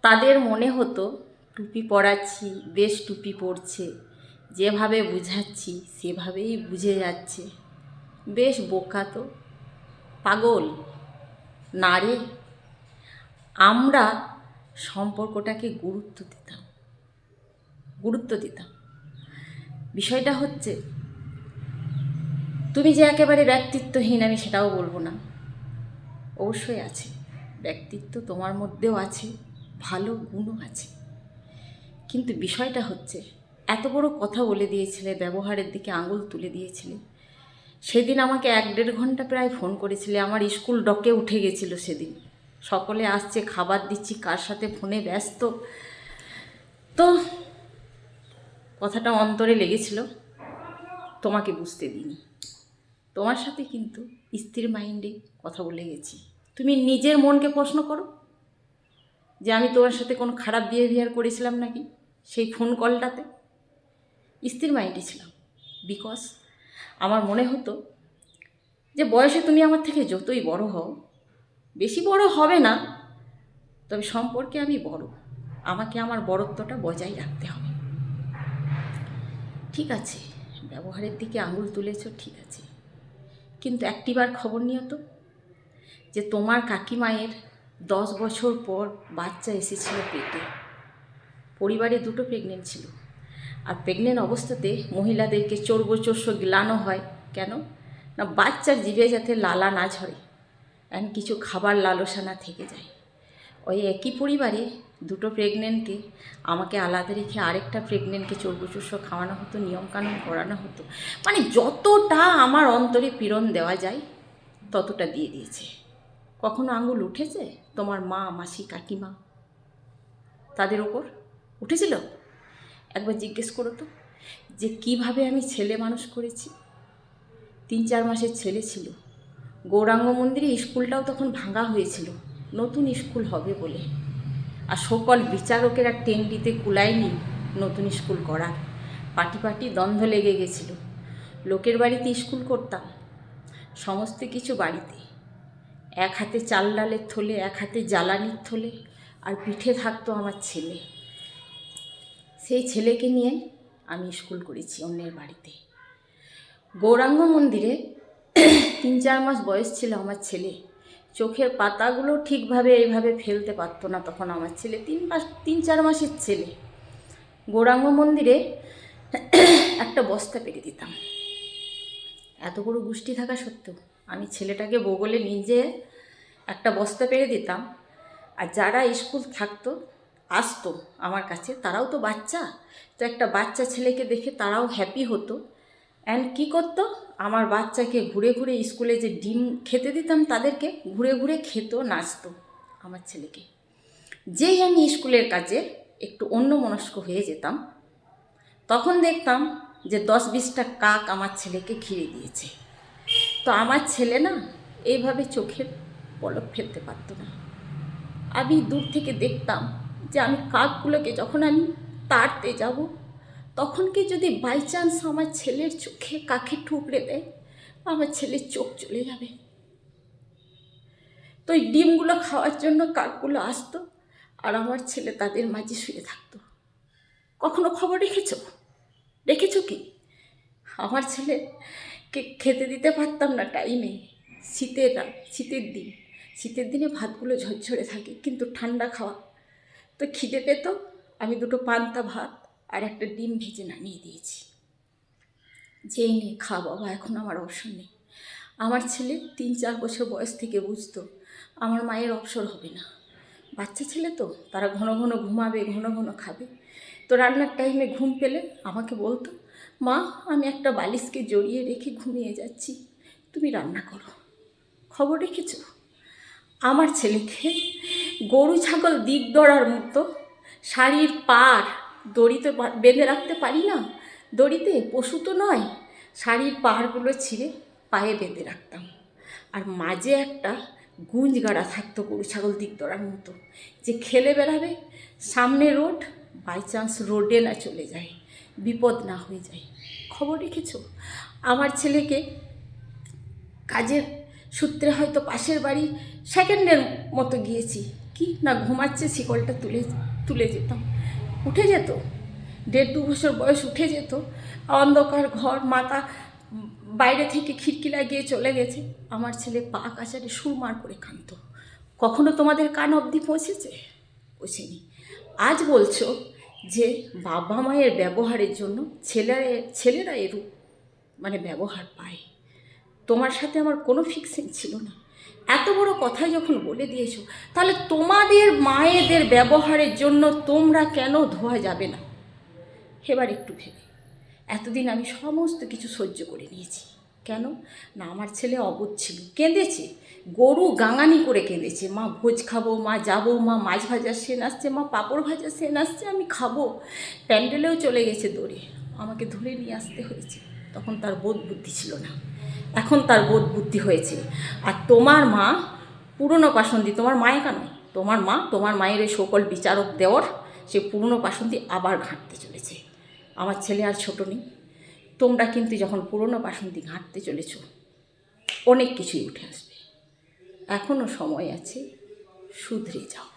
তাদের মনে হতো টুপি পরাচ্ছি, বেশ টুপি পরছে, যেভাবে বুঝাচ্ছি সেভাবেই বুঝে যাচ্ছে, বেশ বোকা তো, পাগল না রে। আমরা সম্পর্কটাকে গুরুত্ব দিতাম। বিষয়টা হচ্ছে, তুমি যে একেবারে ব্যক্তিত্বহীন আমি সেটাও বলবো না, অবশ্যই আছে ব্যক্তিত্ব, তোমার মধ্যেও আছে, ভালো গুণও আছে। কিন্তু বিষয়টা হচ্ছে, এত বড় কথা বলে দিয়েছিলে, ব্যবহারের দিকে আঙুল তুলে দিয়েছিলে। সেদিন আমাকে 1-1.5 ঘন্টা প্রায় ফোন করেছিলে, আমার স্কুল ডকে উঠে গেছিলো সেদিন। সকলে আসছে, খাবার দিচ্ছি, কার সাথে ফোনে ব্যস্ত। তো কথাটা অন্তরে লেগেছিল, তোমাকে বুঝতে দিইনি। তোমার সাথে কিন্তু স্থির মাইন্ডে কথা বলে গেছি। তুমি নিজের মনকে প্রশ্ন করো যে আমি তোমার সাথে কোনো খারাপ বিহেভিয়ার করেছিলাম নাকি সেই ফোন কলটাতে। স্থির মাইন্ডে ছিলাম, বিকজ আমার মনে হতো যে বয়সে তুমি আমার থেকে যতই বড় হও, বেশি বড় হবে না, তবে সম্পর্কে আমি বড়, আমাকে আমার বড়ত্বটা বজায় রাখতে হবে। ঠিক আছে, ব্যবহারের দিকে আঙুল তুলেছ, ঠিক আছে, কিন্তু একটিবার খবর নিও তো যে তোমার কাকিমায়ের 10 বছর পর বাচ্চা এসেছিল পেটে। পরিবারে 2টো প্রেগনেন্ট ছিল, আর প্রেগনেন্ট অবস্থাতে মহিলাদেরকে চর্বচোষ্য গিলানো হয় কেন না, বাচ্চার জিভে যাতে লালা না ঝরে অ্যান্ড কিছু খাবার লালসা না থেকে যায়। ওই একই পরিবারে 2টো প্রেগনেন্টকে আমাকে আলাদা রেখে আরেকটা প্রেগনেন্টকে চর্বচোষ্য খাওয়ানো হতো, নিয়মকানুন করানো হতো। মানে যতটা আমার অন্তরে পীড়ন দেওয়া যায় ততটা দিয়ে দিয়েছে। কখনো আঙুল উঠেছে তোমার মা, মাসি, কাকিমা তাদের ওপর? উঠেছিল? একবার জিজ্ঞেস করো তো যে কিভাবে আমি ছেলে মানুষ করেছি। 3-4 মাসের ছেলে ছিল। গৌরাঙ্গ মন্দিরে স্কুলটাও তখন ভাঙা হয়েছিল, নতুন স্কুল হবে বলে। আর সকল বিচারকেরা টেন্ডিতে কুলায়নি নতুন স্কুল করার। পাটি দ্বন্দ্ব লেগে গেছিল। লোকের বাড়িতে স্কুল করতাম, সমস্ত কিছু বাড়িতে, এক হাতে চাল ডালের থলে, এক হাতে জ্বালানির থলে, আর পিঠে থাকতো আমার ছেলে। সেই ছেলেকে নিয়ে আমি স্কুল করেছি অন্যের বাড়িতে। গৌরাঙ্গ মন্দিরে 3-4 মাস বয়স ছিল আমার ছেলে, চোখের পাতাগুলো ঠিকভাবে এইভাবে ফেলতে পারতো না তখন আমার ছেলে, 3-4 মাসের ছেলে। গৌরাঙ্গ মন্দিরে একটা বস্তা পেরে দিতাম। এত বড় গোষ্ঠী থাকা সত্ত্বেও আমি ছেলেটাকে বগলে নিয়ে একটা বস্তা পেরে দিতাম। আর যারা স্কুল থাকতো আসতো আমার কাছে, তারাও তো বাচ্চা, তো একটা বাচ্চা ছেলেকে দেখে তারাও হ্যাপি হতো। অ্যান্ড কী করতো, আমার বাচ্চাকে ঘুরে ঘুরে স্কুলে যে ডিম খেতে দিতাম তাদেরকে ঘুরে ঘুরে খেতো, নাচতো আমার ছেলেকে। যেই আমি স্কুলের কাজে একটু অন্যমনস্ক হয়ে যেতাম, তখন দেখতাম যে 10-20টা কাক আমার ছেলেকে ঘিরে দিয়েছে। তো আমার ছেলে না এইভাবে চোখের পলক ফেলতে পারতো না। আমি দূর থেকে দেখতাম যে আমি কাকগুলোকে যখন আমি তাড়তে যাব, তখন কি যদি বাই চান্স আমার ছেলের চোখে কাকে ঠুকরে দেয়, আমার ছেলের চোখ চলে যাবে। তো ওই ডিমগুলো খাওয়ার জন্য কাকগুলো আসতো, আর আমার ছেলে তাদের মাঝে শুয়ে থাকতো। কখনো খবর রেখেছো কি? আমার ছেলেকে খেতে দিতে পারতাম না টাইমে। শীতের দিনে ভাতগুলো ঝরঝরে থাকে, কিন্তু ঠান্ডা খাওয়া। তো খিদে পেত, আমি 2টো পান্তা ভাত আর একটা ডিম ভেজে নামিয়ে দিয়েছি, যেই নে খা বাবা, এখন আমার অবসর নেই। আমার ছেলে 3-4 বছর বয়স থেকে বুঝতো আমার মায়ের অবসর হবে না। বাচ্চা ছেলে তো, তারা ঘন ঘন ঘুমাবে, ঘন ঘন খাবে। তো রান্নার টাইমে ঘুম পেলে আমাকে বলতো, মা আমি একটা বালিশকে জড়িয়ে রেখে ঘুমিয়ে যাচ্ছি, তুমি রান্না করো। খবর রেখেছো? আমার ছেলেকে গরু ছাগল দিক দড়ার মতো শাড়ির পাড় দড়িতে বেঁধে রাখতে পারি না, দড়িতে পশু তো নয়, শাড়ির পাড়গুলো ছিঁড়ে পায়ে বেঁধে রাখতাম। আর মাঝে একটা গুঞ্জ গাড়া থাকতো গরু ছাগল দিক দড়ার মতো, যে খেলে বেড়াবে, সামনে রোড, বাই চান্স রোডে না চলে যায়, বিপদ না হয়ে যায়। খবর রেখেছো? আমার ছেলেকে কাজের সূত্রে হয়তো পাশের বাড়ি সেকেন্ডের মতো গিয়েছি, কি না ঘুমাচ্ছে, শিকলটা তুলে তুলে যেতাম, উঠে যেত, 1.5-2 বছর বয়স উঠে যেত। অন্ধকার ঘর, মাথা বাইরে থেকে খিড়কি লাগিয়ে চলে গেছে। আমার ছেলে পা কাচারে সুরমার করে কাঁদত। কখনো তোমাদের কান অবধি পৌঁছেছে? পৌঁছেনি। আজ বলছো যে বাবা মায়ের ব্যবহারের জন্য ছেলেরা এরূপ মানে ব্যবহার পায়। তোমার সাথে আমার কোনো ফিক্সিং ছিল না। এত বড় কথা যখন বলে দিয়েছো, তাহলে তোমাদের মায়েদের ব্যবহারের জন্য তোমরা কেন ধোয়া যাবে না? এবার একটু ভেবে, এতদিন আমি সমস্ত কিছু সহ্য করে নিয়েছি। কেন না, আমার ছেলে অবোধ ছিল, কেঁদেছে, গরু গাঙানি করে কেঁদেছে, মা ভোজ খাবো, মা যাবো, মা মাছ ভাজার সেন আসছে, মা পাঁপড় ভাজার সেন আসছে, আমি খাবো। প্যান্ডেলেও চলে গেছে দৌড়ে, আমাকে ধরে নিয়ে আসতে হয়েছে। তখন তার বোধ বুদ্ধি ছিল না, এখন তার বোধ বুদ্ধি হয়েছে। আর তোমার মা পুরনো পাষণ্ডী, তোমার মায়েকা নয়, তোমার মা, তোমার মায়ের এই সকল বিচারক দেওয়ার সে পুরনো পাষণ্ডী আবার ঘাঁটতে চলেছে। আমার ছেলে আর ছোট নেই, তোমরা কিন্তু যখন পুরনো বাসন্তী ঘাঁটতে চলেছ, অনেক কিছুই উঠে আসবে। এখনও সময় আছে, শুধরে যাও।